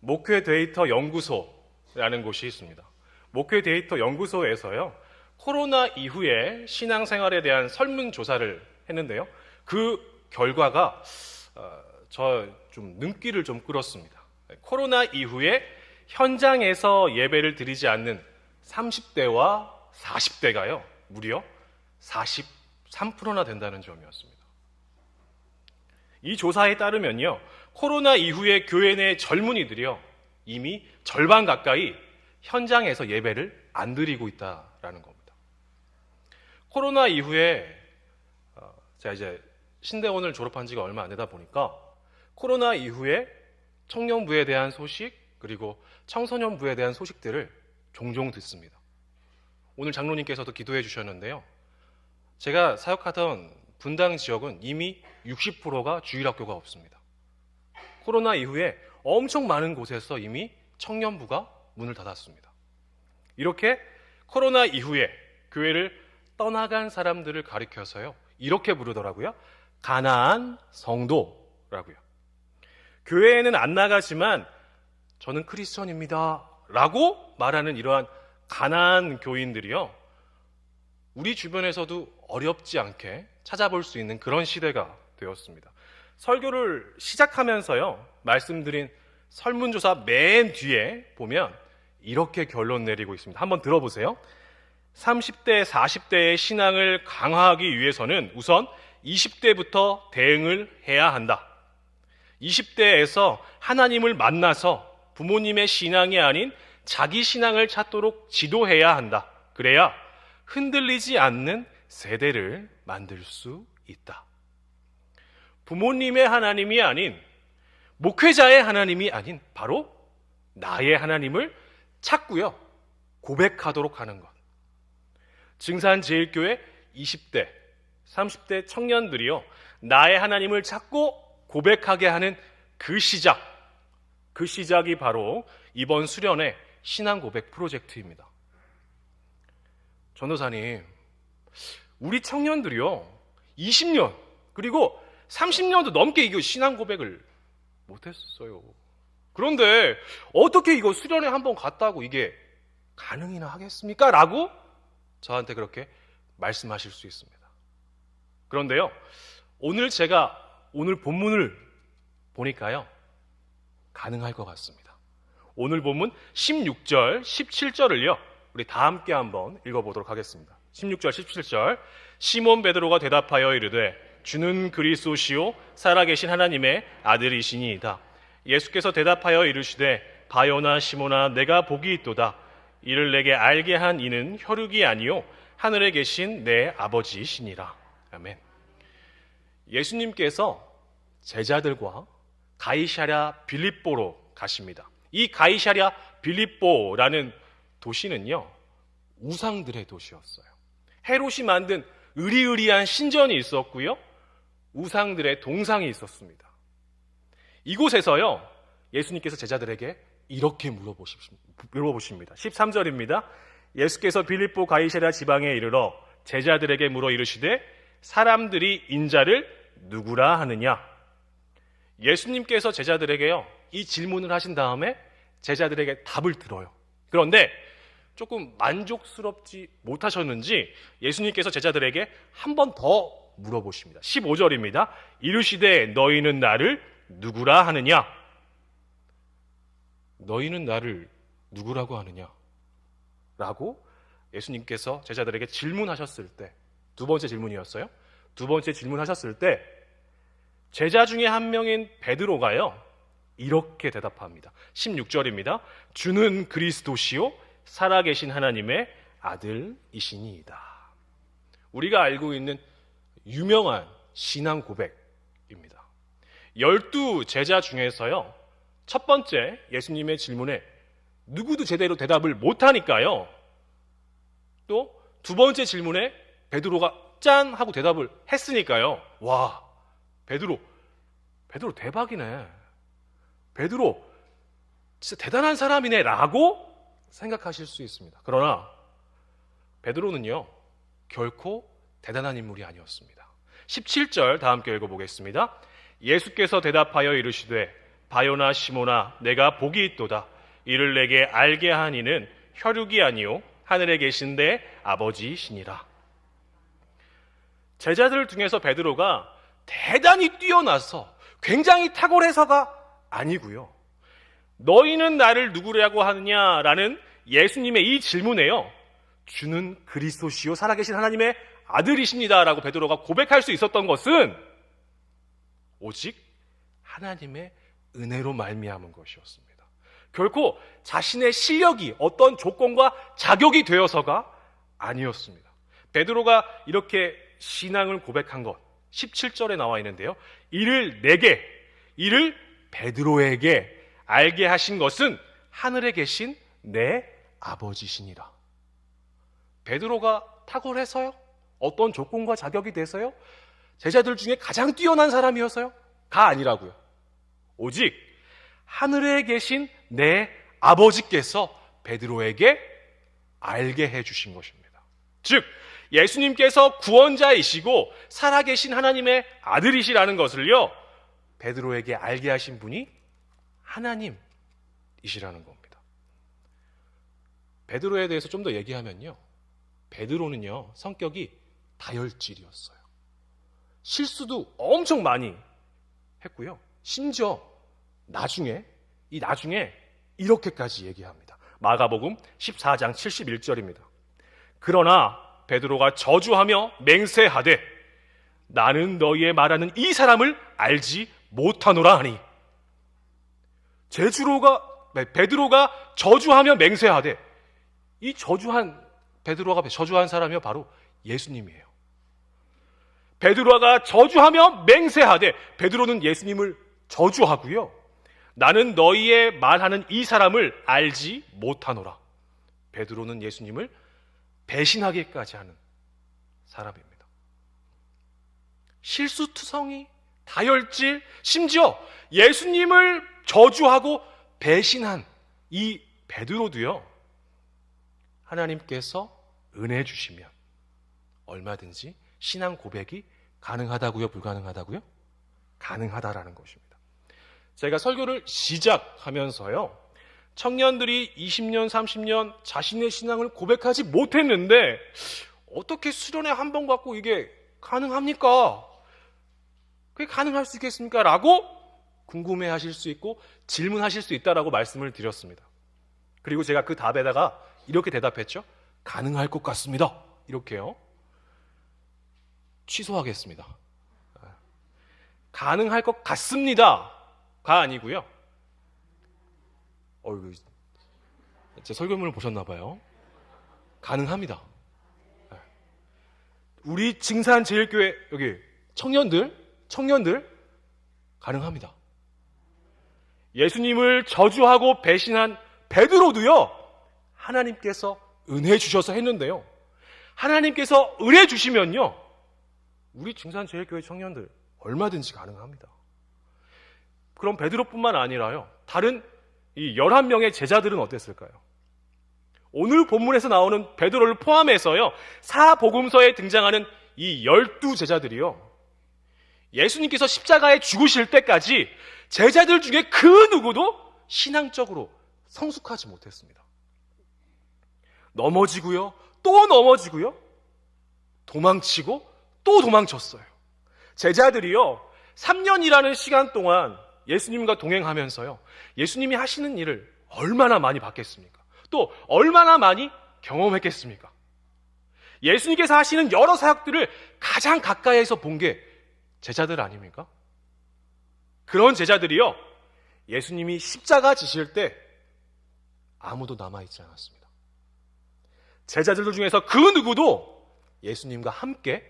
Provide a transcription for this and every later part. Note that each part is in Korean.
목회 데이터 연구소라는 곳이 있습니다. 목회 데이터 연구소에서요, 코로나 이후에 신앙생활에 대한 설문조사를 했는데요. 그 결과가 저 좀 눈길을 좀 끌었습니다. 코로나 이후에 현장에서 예배를 드리지 않는 30대와 40대가요, 무려 43%나 된다는 점이었습니다. 이 조사에 따르면요, 코로나 이후에 교회 내 젊은이들이요, 이미 절반 가까이 현장에서 예배를 안 드리고 있다라는 겁니다. 코로나 이후에 제가 이제 신대원을 졸업한 지가 얼마 안 되다 보니까 코로나 이후에 청년부에 대한 소식, 그리고 청소년부에 대한 소식들을 종종 듣습니다. 오늘 장로님께서도 기도해 주셨는데요, 제가 사역하던 분당 지역은 이미 60%가 주일학교가 없습니다. 코로나 이후에 엄청 많은 곳에서 이미 청년부가 문을 닫았습니다. 이렇게 코로나 이후에 교회를 떠나간 사람들을 가리켜서요, 이렇게 부르더라고요. 가나안 성도라고요. 교회에는 안 나가지만 저는 크리스천입니다 라고 말하는 이러한 가나안 교인들이요, 우리 주변에서도 어렵지 않게 찾아볼 수 있는 그런 시대가 되었습니다. 설교를 시작하면서요, 말씀드린 설문조사 맨 뒤에 보면 이렇게 결론 내리고 있습니다. 한번 들어보세요. 30대, 40대의 신앙을 강화하기 위해서는 우선 20대부터 대응을 해야 한다. 20대에서 하나님을 만나서 부모님의 신앙이 아닌 자기 신앙을 찾도록 지도해야 한다. 그래야 흔들리지 않는 세대를 만들 수 있다. 부모님의 하나님이 아닌, 목회자의 하나님이 아닌 바로 나의 하나님을 찾고요, 고백하도록 하는 것. 증산제일교회 20대, 30대 청년들이요, 나의 하나님을 찾고 고백하게 하는 그 시작이 바로 이번 수련회 신앙고백 프로젝트입니다. 전도사님, 우리 청년들이요, 20년 그리고 30년도 넘게 이거 신앙고백을 못했어요. 그런데 어떻게 이거 수련회 한번 갔다고 이게 가능이나 하겠습니까? 라고 저한테 그렇게 말씀하실 수 있습니다. 그런데요, 오늘 본문을 보니까요, 가능할 것 같습니다. 오늘 본문 16절, 17절을요, 우리 다 함께 한번 읽어보도록 하겠습니다. 16절, 17절. 시몬 베드로가 대답하여 이르되 주는 그리스도시요 살아계신 하나님의 아들이시니이다. 예수께서 대답하여 이르시되 바요나 시몬아, 내가 복이 있도다. 이를 내게 알게 한 이는 혈육이 아니요 하늘에 계신 내 아버지이시니라. 아멘. 예수님께서 제자들과 가이사랴 빌립보로 가십니다. 이 가이사랴 빌립보라는 도시는요, 우상들의 도시였어요. 헤롯이 만든 으리으리한 신전이 있었고요, 우상들의 동상이 있었습니다. 이곳에서요, 예수님께서 제자들에게 이렇게 물어보십니다. 13절입니다. 예수께서 빌립보 가이사랴 지방에 이르러 제자들에게 물어 이르시되 사람들이 인자를 누구라 하느냐? 예수님께서 제자들에게요, 이 질문을 하신 다음에 제자들에게 답을 들어요. 그런데 조금 만족스럽지 못하셨는지 예수님께서 제자들에게 한 번 더 물어보십니다. 15절입니다. 이르시되 너희는 나를 누구라 하느냐? 너희는 나를 누구라고 하느냐? 라고 예수님께서 제자들에게 질문하셨을 때, 두 번째 질문이었어요. 두 번째 질문하셨을 때 제자 중에 한 명인 베드로가요, 이렇게 대답합니다. 16절입니다. 주는 그리스도시요 살아계신 하나님의 아들이시니이다. 우리가 알고 있는 유명한 신앙 고백입니다. 12 제자 중에서요, 첫 번째 예수님의 질문에 누구도 제대로 대답을 못하니까요, 또 두 번째 질문에 베드로가 짠 하고 대답을 했으니까요, 와, 베드로 대박이네, 베드로 진짜 대단한 사람이네 라고 생각하실 수 있습니다. 그러나 베드로는요, 결코 대단한 인물이 아니었습니다. 17절 다 함께 읽어보겠습니다. 예수께서 대답하여 이르시되 바요나 시모나 내가 복이 있도다. 이를 내게 알게 한 이는 혈육이 아니요 하늘에 계신 내 아버지시니라. 제자들 중에서 베드로가 대단히 뛰어나서 굉장히 탁월해서가 아니고요. 너희는 나를 누구라고 하느냐라는 예수님의 이 질문에요. 주는 그리스도시요 살아계신 하나님의 아들이십니다라고 베드로가 고백할 수 있었던 것은 오직 하나님의 은혜로 말미암은 것이었습니다. 결코 자신의 실력이 어떤 조건과 자격이 되어서가 아니었습니다. 베드로가 이렇게 신앙을 고백한 것 17절에 나와 있는데요. 이를 내게, 이를 베드로에게 알게 하신 것은 하늘에 계신 내 아버지시니라. 베드로가 탁월해서요? 어떤 조건과 자격이 돼서요? 제자들 중에 가장 뛰어난 사람이어서요? 가 아니라고요. 오직 하늘에 계신 내 아버지께서 베드로에게 알게 해주신 것입니다. 즉 예수님께서 구원자이시고 살아계신 하나님의 아들이시라는 것을요, 베드로에게 알게 하신 분이 하나님이시라는 겁니다. 베드로에 대해서 좀 더 얘기하면요, 베드로는요 성격이 다혈질이었어요. 실수도 엄청 많이 했고요. 심지어 나중에 이렇게까지 얘기합니다. 마가복음 14장 71절입니다. 그러나 베드로가 저주하며 맹세하되 나는 너희의 말하는 이 사람을 알지 못하노라 하니. 베드로가 저주하며 맹세하되, 이 베드로가 저주한 사람이요 바로 예수님이에요. 베드로가 저주하며 맹세하되, 베드로는 예수님을 저주하고요, 나는 너희의 말하는 이 사람을 알지 못하노라. 베드로는 예수님을 배신하기까지 하는 사람입니다. 실수투성이, 다혈질, 심지어 예수님을 저주하고 배신한 이 베드로도요, 하나님께서 은혜 주시면 얼마든지 신앙 고백이 가능하다고요, 불가능하다고요? 가능하다라는 것입니다. 제가 설교를 시작하면서요, 청년들이 20년, 30년 자신의 신앙을 고백하지 못했는데 어떻게 수련회 한 번 갖고 이게 가능합니까? 그게 가능할 수 있겠습니까? 라고 궁금해하실 수 있고 질문하실 수 있다라고 말씀을 드렸습니다. 그리고 제가 그 답에다가 이렇게 대답했죠. 가능할 것 같습니다. 이렇게요. 취소하겠습니다. 가능할 것 같습니다가 아니고요. 제 설교문을 보셨나 봐요. 가능합니다. 우리 증산제일교회 여기 청년들 가능합니다. 예수님을 저주하고 배신한 베드로도요, 하나님께서 은혜 주셔서 했는데요, 하나님께서 은혜 주시면요, 우리 증산제일교회 청년들 얼마든지 가능합니다. 그럼 베드로뿐만 아니라요, 다른 이 11명의 제자들은 어땠을까요? 오늘 본문에서 나오는 베드로를 포함해서요, 사복음서에 등장하는 이 12제자들이요, 예수님께서 십자가에 죽으실 때까지 제자들 중에 그 누구도 신앙적으로 성숙하지 못했습니다. 넘어지고요, 또 넘어지고요, 도망치고 또 도망쳤어요. 제자들이요, 3년이라는 시간 동안 예수님과 동행하면서요, 예수님이 하시는 일을 얼마나 많이 봤겠습니까? 또 얼마나 많이 경험했겠습니까? 예수님께서 하시는 여러 사역들을 가장 가까이에서 본 게 제자들 아닙니까? 그런 제자들이요, 예수님이 십자가 지실 때 아무도 남아있지 않았습니다. 제자들 중에서 그 누구도 예수님과 함께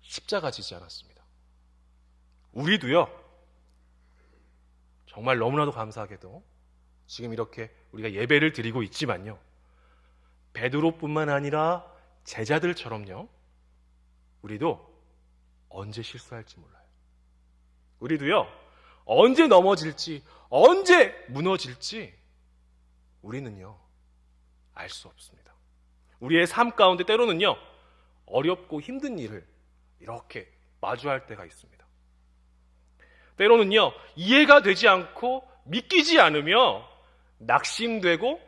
십자가 지지 않았습니다. 우리도요, 정말 너무나도 감사하게도 지금 이렇게 우리가 예배를 드리고 있지만요, 베드로뿐만 아니라 제자들처럼요, 우리도 언제 실수할지 몰라요. 우리도요, 언제 넘어질지, 언제 무너질지 우리는요, 알 수 없습니다. 우리의 삶 가운데 때로는요, 어렵고 힘든 일을 이렇게 마주할 때가 있습니다. 때로는요, 이해가 되지 않고 믿기지 않으며 낙심되고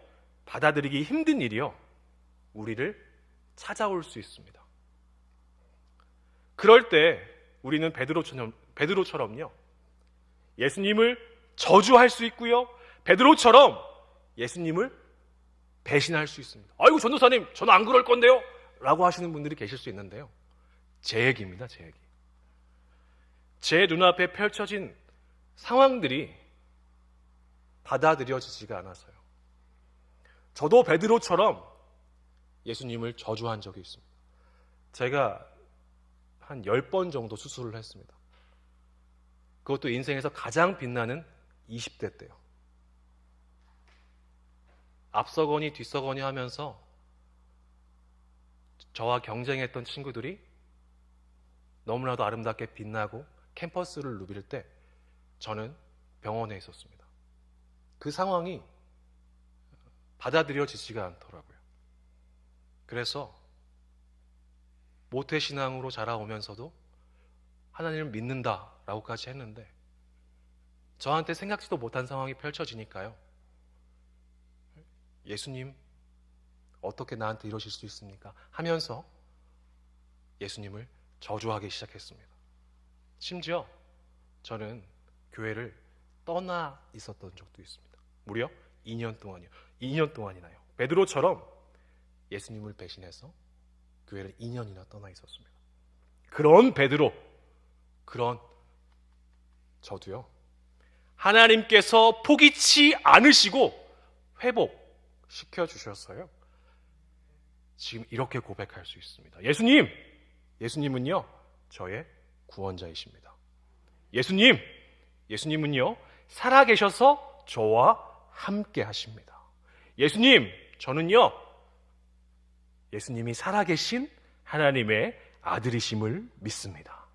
받아들이기 힘든 일이요, 우리를 찾아올 수 있습니다. 그럴 때 우리는 베드로처럼요, 예수님을 저주할 수 있고요, 베드로처럼 예수님을 배신할 수 있습니다. 아이고 전도사님, 저는 안 그럴 건데요 라고 하시는 분들이 계실 수 있는데요, 제 얘기입니다. 제 얘기. 제 눈앞에 펼쳐진 상황들이 받아들여지지가 않아서요, 저도 베드로처럼 예수님을 저주한 적이 있습니다. 제가 한 10번 정도 수술을 했습니다. 그것도 인생에서 가장 빛나는 20대 때요. 앞서거니 뒤서거니 하면서 저와 경쟁했던 친구들이 너무나도 아름답게 빛나고 캠퍼스를 누빌 때 저는 병원에 있었습니다. 그 상황이 받아들여지지가 않더라고요. 그래서 모태신앙으로 자라오면서도 하나님을 믿는다라고까지 했는데 저한테 생각지도 못한 상황이 펼쳐지니까요, 예수님 어떻게 나한테 이러실 수 있습니까? 하면서 예수님을 저주하기 시작했습니다. 심지어 저는 교회를 떠나 있었던 적도 있습니다. 무려 2년 동안이요. 2년 동안이나요. 베드로처럼 예수님을 배신해서 교회를 2년이나 떠나 있었습니다. 그런 베드로, 그런 저도요, 하나님께서 포기치 않으시고 회복시켜 주셨어요. 지금 이렇게 고백할 수 있습니다. 예수님은요, 저의 구원자이십니다. 예수님은요, 살아계셔서 저와 함께 하십니다. 저는요, 예수님이 살아계신 하나님의 아들이심을 믿습니다.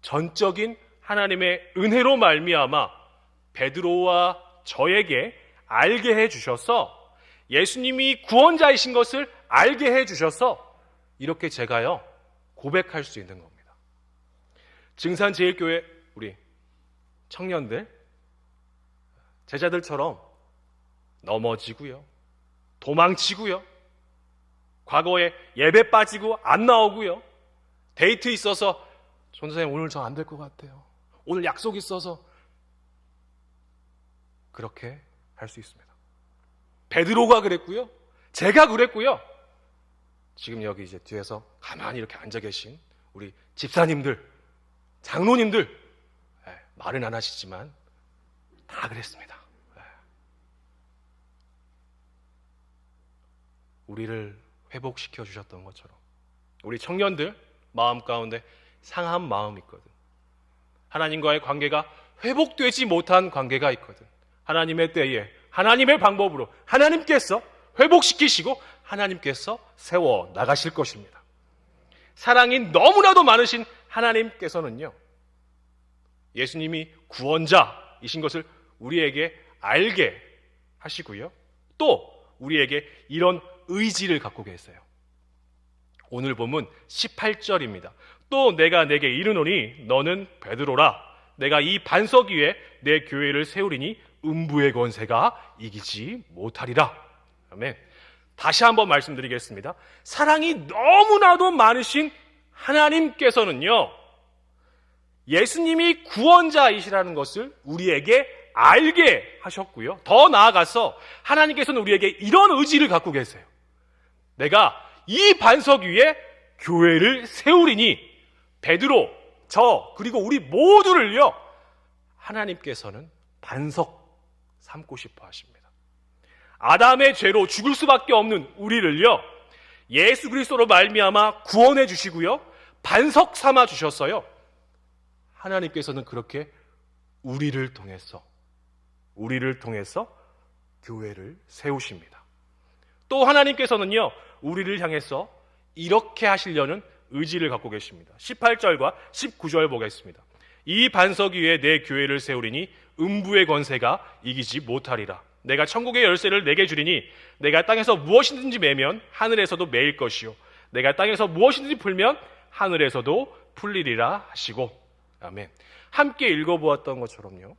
전적인 하나님의 은혜로 말미암아 베드로와 저에게 알게 해주셔서, 예수님이 구원자이신 것을 알게 해주셔서 이렇게 제가요, 고백할 수 있는 겁니다. 증산제일교회 우리 청년들, 제자들처럼 넘어지고요, 도망치고요, 과거에 예배 빠지고 안 나오고요, 데이트 있어서 전도사님 오늘 저 안 될 것 같아요, 오늘 약속 있어서, 그렇게 할 수 있습니다. 베드로가 그랬고요, 제가 그랬고요, 지금 여기 이제 뒤에서 가만히 이렇게 앉아 계신 우리 집사님들, 장로님들, 말은 안 하시지만 다 그랬습니다. 우리를 회복시켜 주셨던 것처럼 우리 청년들 마음 가운데 상한 마음이 있거든. 하나님과의 관계가 회복되지 못한 관계가 있거든. 하나님의 때에, 하나님의 방법으로 하나님께서 회복시키시고 하나님께서 세워 나가실 것입니다. 사랑이 너무나도 많으신 하나님께서는요, 예수님이 구원자이신 것을 우리에게 알게 하시고요, 또 우리에게 이런 의지를 갖고 계세요. 오늘 본문 18절입니다. 또 내가 내게 이르노니 너는 베드로라. 내가 이 반석 위에 내 교회를 세우리니 음부의 권세가 이기지 못하리라. 아멘. 다시 한번 말씀드리겠습니다. 사랑이 너무나도 많으신 하나님께서는요, 예수님이 구원자이시라는 것을 우리에게 알게 하셨고요, 더 나아가서 하나님께서는 우리에게 이런 의지를 갖고 계세요. 내가 이 반석 위에 교회를 세우리니, 베드로, 저, 그리고 우리 모두를요, 하나님께서는 반석 삼고 싶어 하십니다. 아담의 죄로 죽을 수밖에 없는 우리를요, 예수 그리스도로 말미암아 구원해 주시고요, 반석 삼아 주셨어요. 하나님께서는 그렇게 우리를 통해서 교회를 세우십니다. 또 하나님께서는요, 우리를 향해서 이렇게 하시려는 의지를 갖고 계십니다. 18절과 19절 보겠습니다. 이 반석 위에 내 교회를 세우리니 음부의 권세가 이기지 못하리라. 내가 천국의 열쇠를 내게 주리니 내가 땅에서 무엇이든지 매면 하늘에서도 매일 것이요, 내가 땅에서 무엇이든지 풀면 하늘에서도 풀리리라 하시고. 아멘. 함께 읽어보았던 것처럼요,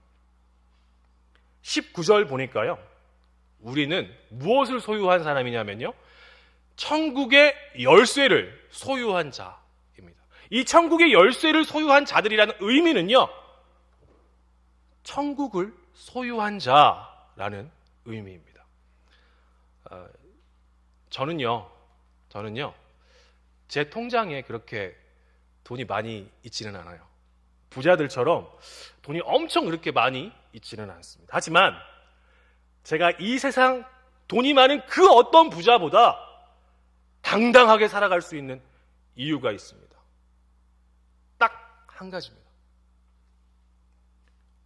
19절 보니까요, 우리는 무엇을 소유한 사람이냐면요, 천국의 열쇠를 소유한 자입니다. 이 천국의 열쇠를 소유한 자들이라는 의미는요, 천국을 소유한 자라는 의미입니다. 저는요, 제 통장에 그렇게 돈이 많이 있지는 않아요. 부자들처럼 돈이 엄청 그렇게 많이 있지는 않습니다. 하지만 제가 이 세상 돈이 많은 그 어떤 부자보다 당당하게 살아갈 수 있는 이유가 있습니다. 딱 한 가지입니다.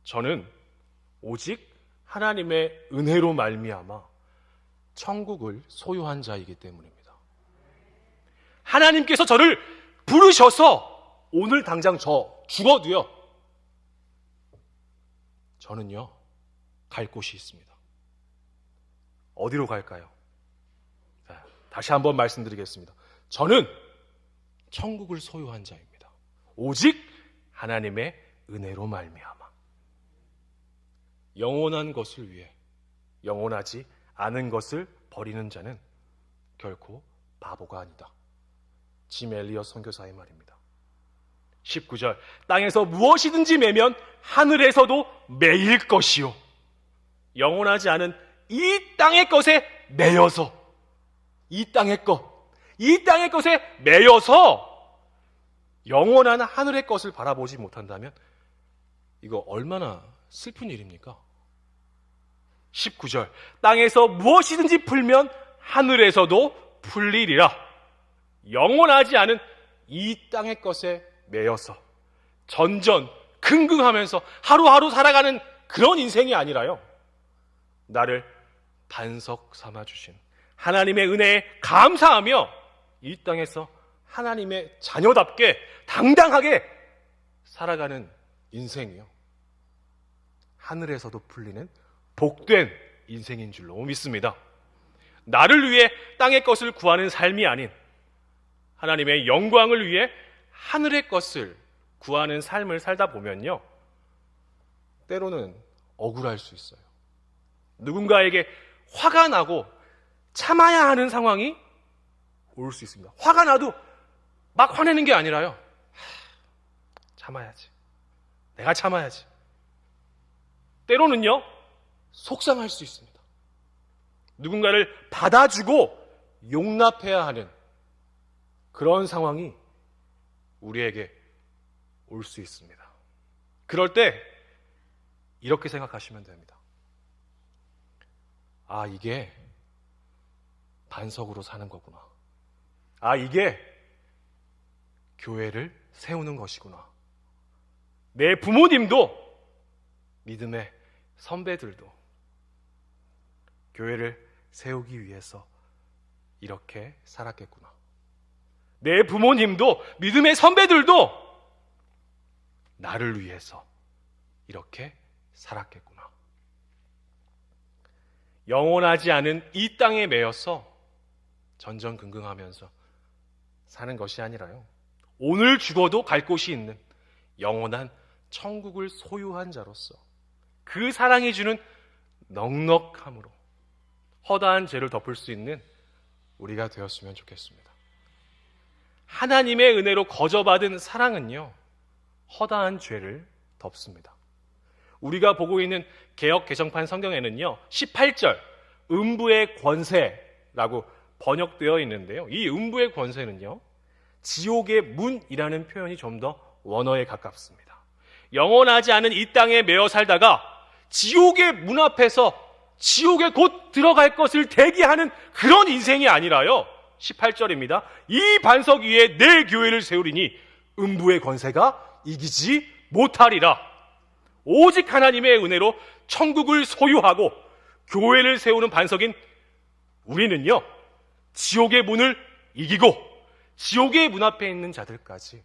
저는 오직 하나님의 은혜로 말미암아 천국을 소유한 자이기 때문입니다. 하나님께서 저를 부르셔서 오늘 당장 저 죽어도요, 저는요, 갈 곳이 있습니다. 어디로 갈까요? 자, 다시 한번 말씀드리겠습니다. 저는 천국을 소유한 자입니다. 오직 하나님의 은혜로 말미암아. 영원한 것을 위해 영원하지 않은 것을 버리는 자는 결코 바보가 아니다. 짐 엘리엇 선교사의 말입니다. 19절, 땅에서 무엇이든지 매면 하늘에서도 매일 것이요, 영원하지 않은 이 땅의 것에 매여서, 이 땅의 것에 매여서 영원한 하늘의 것을 바라보지 못한다면 이거 얼마나 슬픈 일입니까? 19절, 땅에서 무엇이든지 풀면 하늘에서도 풀리리라. 영원하지 않은 이 땅의 것에 매여서 전전긍긍하면서 하루하루 살아가는 그런 인생이 아니라요, 나를 반석 삼아주신 하나님의 은혜에 감사하며 이 땅에서 하나님의 자녀답게 당당하게 살아가는 인생이요, 하늘에서도 풀리는 복된 인생인 줄로 믿습니다. 나를 위해 땅의 것을 구하는 삶이 아닌 하나님의 영광을 위해 하늘의 것을 구하는 삶을 살다 보면요, 때로는 억울할 수 있어요. 누군가에게 화가 나고 참아야 하는 상황이 올 수 있습니다. 화가 나도 막 화내는 게 아니라요, 참아야지, 내가 참아야지. 때로는요, 속상할 수 있습니다. 누군가를 받아주고 용납해야 하는 그런 상황이 우리에게 올 수 있습니다. 그럴 때 이렇게 생각하시면 됩니다. 아, 이게 반석으로 사는 거구나. 아, 이게 교회를 세우는 것이구나. 내 부모님도, 믿음의 선배들도 교회를 세우기 위해서 이렇게 살았겠구나. 내 부모님도, 믿음의 선배들도 나를 위해서 이렇게 살았겠구나. 영원하지 않은 이 땅에 매여서 전전긍긍하면서 사는 것이 아니라요, 오늘 죽어도 갈 곳이 있는 영원한 천국을 소유한 자로서 그 사랑이 주는 넉넉함으로 허다한 죄를 덮을 수 있는 우리가 되었으면 좋겠습니다. 하나님의 은혜로 거저받은 사랑은요, 허다한 죄를 덮습니다. 우리가 보고 있는 개역 개정판 성경에는요, 18절 음부의 권세라고 번역되어 있는데요, 이 음부의 권세는요, 지옥의 문이라는 표현이 좀 더 원어에 가깝습니다. 영원하지 않은 이 땅에 매여 살다가 지옥의 문 앞에서 지옥에 곧 들어갈 것을 대기하는 그런 인생이 아니라요, 18절입니다. 이 반석 위에 내 교회를 세우리니 음부의 권세가 이기지 못하리라. 오직 하나님의 은혜로 천국을 소유하고 교회를 세우는 반석인 우리는요, 지옥의 문을 이기고 지옥의 문 앞에 있는 자들까지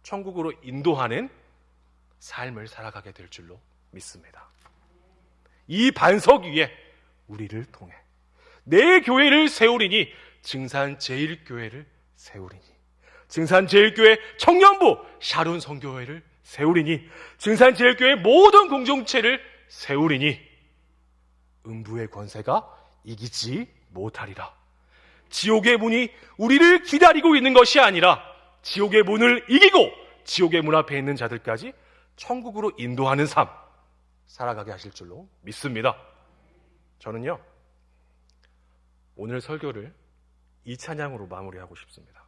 천국으로 인도하는 삶을 살아가게 될 줄로 믿습니다. 이 반석 위에 우리를 통해 내 교회를 세우리니 증산 제일교회를 세우리니 증산 제일교회 청년부 샤론 성교회를 세우리니 증산 제일교회 모든 공동체를 세우리니 음부의 권세가 이기지 못하리라. 지옥의 문이 우리를 기다리고 있는 것이 아니라 지옥의 문을 이기고 지옥의 문 앞에 있는 자들까지 천국으로 인도하는 삶 살아가게 하실 줄로 믿습니다. 저는요, 오늘 설교를 이 찬양으로 마무리하고 싶습니다.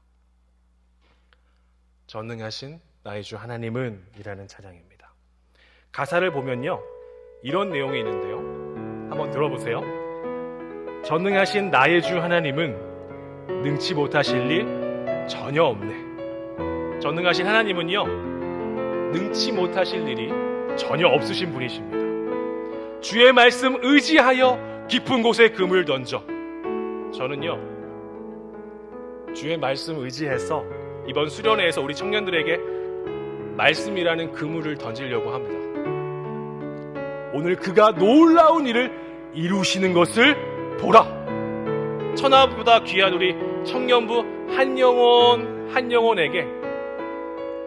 전능하신 나의 주 하나님은 이라는 찬양입니다. 가사를 보면요, 이런 내용이 있는데요, 한번 들어보세요. 전능하신 나의 주 하나님은 능치 못하실 일 전혀 없네. 전능하신 하나님은요, 능치 못하실 일이 전혀 없으신 분이십니다. 주의 말씀 의지하여 깊은 곳에 그물 던져. 저는요, 주의 말씀 의지해서 이번 수련회에서 우리 청년들에게 말씀이라는 그물을 던지려고 합니다. 오늘 그가 놀라운 일을 이루시는 것을 보라. 천하보다 귀한 우리 청년부 한 영혼에게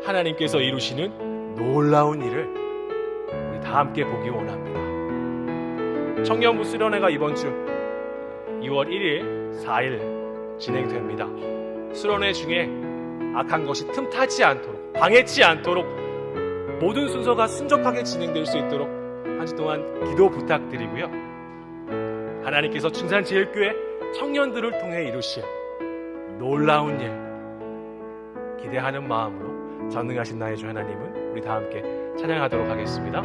하나님께서 이루시는 놀라운 일을 우리 다 함께 보기 원합니다. 청년부 수련회가 이번 주 2월 1일, 4일 진행됩니다. 수련회 중에 악한 것이 틈타지 않도록, 방해치 않도록 모든 순서가 순적하게 진행될 수 있도록 한 주 동안 기도 부탁드리고요. 하나님께서 춘산제일교회 청년들을 통해 이루실 놀라운 일 기대하는 마음으로 전능하신 나의 주 하나님은 우리 다 함께 찬양하도록 하겠습니다.